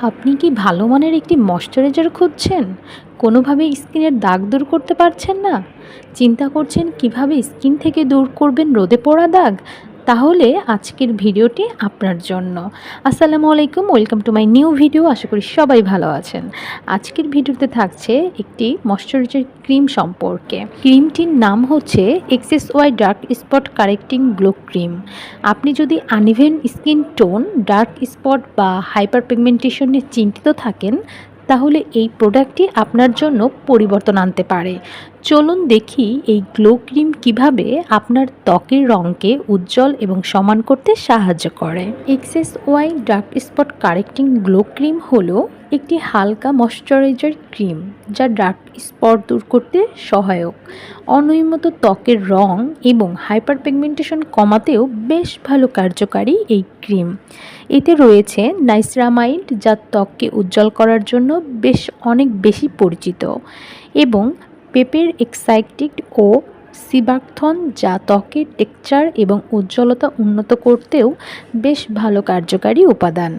আপনি কি ভালো মানের একটি ময়শ্চারাইজার খুঁজছেন? কোনোভাবেই স্কিনের দাগ দূর করতে পারছেন না? চিন্তা করছেন কিভাবে স্কিন থেকে দূর করবেন রোদে পোড়া দাগ? তাহলে আজকের ভিডিওটি আপনার জন্য। আসসালামু আলাইকুম, welcome to my new video. আশা করি সবাই ভালো আছেন। আজকের ভিডিওতে থাকছে একটি ময়শ্চারাইজার ক্রিম সম্পর্কে। ক্রিমটির নাম হচ্ছে XSY dark spot correcting glow cream. আপনি যদি uneven skin tone, dark spot বা হাইপার পিগমেন্টেশন নিয়ে চিন্তিত থাকেন, তাহলে এই প্রোডাক্টটি আপনার জন্য পরিবর্তন আনতে পারে। চলুন দেখি এই গ্লো ক্রিম কিভাবে আপনার ত্বকের রঙকে উজ্জ্বল এবং সমান করতে সাহায্য করে। XSY dark spot correcting glow cream হলো একটি হালকা ময়শ্চারাইজার ক্রিম যা ডার্ক স্পট দূর করতে সহায়ক। অনিয়মিত ত্বকের রং এবং হাইপার পিগমেন্টেশন কমাতেও বেশ ভালো কার্যকারী এই ক্রিম। এতে রয়েছে নাইসিরামাইড যা ত্বককে উজ্জ্বল করার জন্য অনেক বেশি পরিচিত, এবং পেপের এক্সাইটিক ও সিবাকথন যা ত্বকের টেক্সচার এবং উজ্জ্বলতা উন্নত করতেও বেশ ভালো কার্যকারী উপাদান।